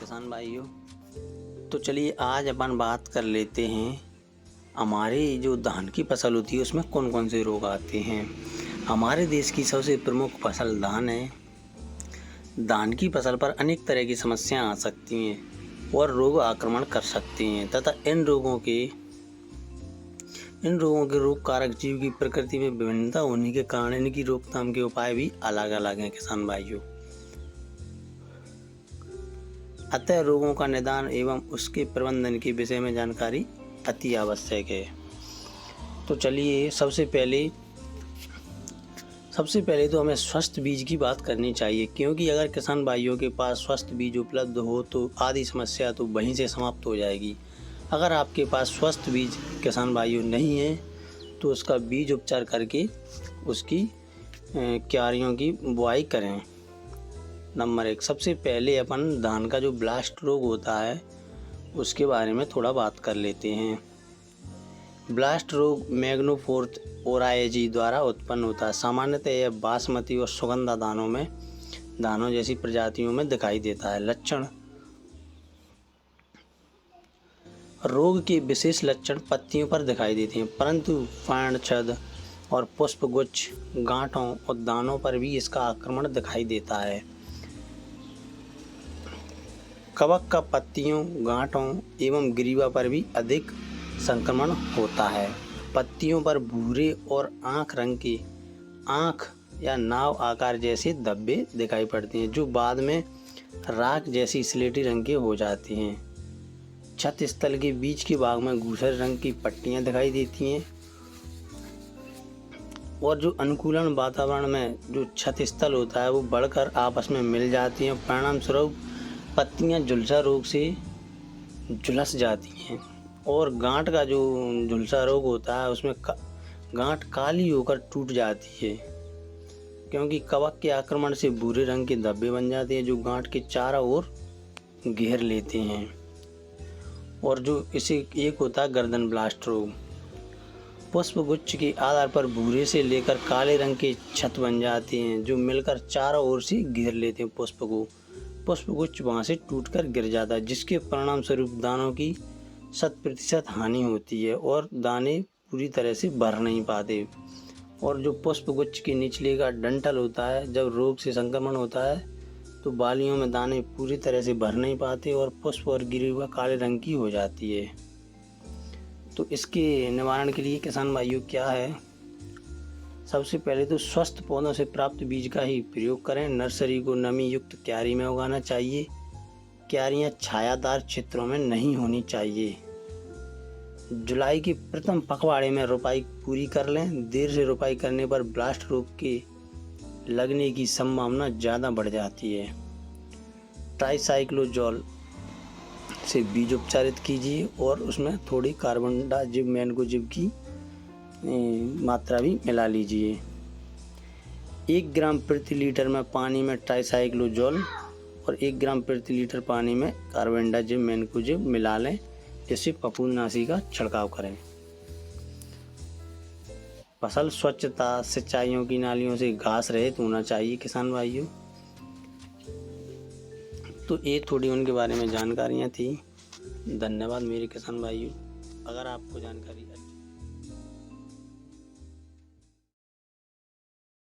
किसान भाइयों। तो चलिए आज अपन बात कर लेते हैं हमारे जो धान की फसल होती है उसमें कौन कौन से रोग आते हैं। हमारे देश की सबसे प्रमुख फसल धान है। धान की फसल पर अनेक तरह की समस्याएं आ सकती हैं और रोग आक्रमण कर सकते हैं तथा इन रोगों के रोग कारक जीव की प्रकृति में विभिन्नता होने के कारण इनकी रोकथाम के उपाय भी अलग अलग हैं किसान भाइयों। अतः रोगों का निदान एवं उसके प्रबंधन के विषय में जानकारी अति आवश्यक है। तो चलिए सबसे पहले तो हमें स्वस्थ बीज की बात करनी चाहिए, क्योंकि अगर किसान भाइयों के पास स्वस्थ बीज उपलब्ध हो तो आधी समस्या तो वहीं से समाप्त हो जाएगी। अगर आपके पास स्वस्थ बीज किसान भाइयों नहीं है तो उसका बीज उपचार करके उसकी क्यारियों की बुआई करें। नंबर 1, सबसे पहले अपन धान का जो ब्लास्ट रोग होता है उसके बारे में थोड़ा बात कर लेते हैं। ब्लास्ट रोग मैग्नोफोर्थ ओराएजी द्वारा उत्पन्न होता है। सामान्यतः यह बासमती और सुगंधा दानों जैसी प्रजातियों में दिखाई देता है। लक्षण: रोग के विशेष लक्षण पत्तियों पर दिखाई देते हैं, परंतु फर्ण, छद और पुष्पगुच्छ, गांठों और दानों पर भी इसका आक्रमण दिखाई देता है। कवक का पत्तियों, गांठों एवं ग्रीवा पर भी अधिक संक्रमण होता है। पत्तियों पर भूरे और आंख रंग के आंख या नाव आकार जैसे धब्बे दिखाई पड़ते हैं, जो बाद में राख जैसी स्लेटी रंग के हो जाते हैं। छत स्थल के बीच के भाग में धूसर रंग की पट्टियां दिखाई देती हैं और जो अनुकूलन वातावरण में जो छत स्थल होता है वो बढ़कर आपस में मिल जाती हैं। परिणाम स्वरूप पत्तियां झुलसा रोग से झुलस जाती हैं और गांठ का जो झुलसा रोग होता है उसमें गांठ काली होकर टूट जाती है, क्योंकि कवक के आक्रमण से भूरे रंग के धब्बे बन जाते हैं जो गांठ के चारों ओर घेर लेते हैं। और जो इसे एक होता है गर्दन ब्लास्ट रोग। पुष्पगुच्छ के आधार पर भूरे से लेकर काले रंग के छत बन जाते हैं जो मिलकर चारों ओर से घेर लेते हैं पुष्प को। पुष्पगुच्छ वहां से टूटकर गिर जाता है, जिसके परिणाम स्वरूप दानों की 100% हानि होती है और दाने पूरी तरह से भर नहीं पाते। और जो पुष्पगुच्छ के निचले का डंठल होता है, जब रोग से संक्रमण होता है तो बालियों में दाने पूरी तरह से भर नहीं पाते और पुष्प और ग्रीवा काले रंग की हो जाती है। तो इसके निवारण के लिए किसान भाइयों क्या है, सबसे पहले तो स्वस्थ पौधों से प्राप्त बीज का ही प्रयोग करें। नर्सरी को नमी युक्त क्यारी में उगाना चाहिए। क्यारियां छायादार क्षेत्रों में नहीं होनी चाहिए। जुलाई के प्रथम पखवाड़े में रोपाई पूरी कर लें। देर से रोपाई करने पर ब्लास्ट रोग के लगने की संभावना ज़्यादा बढ़ जाती है। ट्राइसाइक्लोजोल से बीज उपचारित कीजिए और उसमें थोड़ी कार्बनडाजिम मैनकोजिब की मात्रा भी मिला लीजिए। 1 ग्राम प्रति लीटर में पानी में ट्राइसाइक्लोजोल और 1 ग्राम प्रति लीटर पानी में कार्बनडाजिम मैनकोजिब मिला लें। इससे फफूंदनाशी का छिड़काव करें। फसल स्वच्छता, सिंचाइयों की नालियों से घास रहित होना चाहिए किसान भाइयों। तो ये थोड़ी उनके बारे में जानकारियाँ थी। धन्यवाद मेरे किसान भाइयों। अगर आपको जानकारी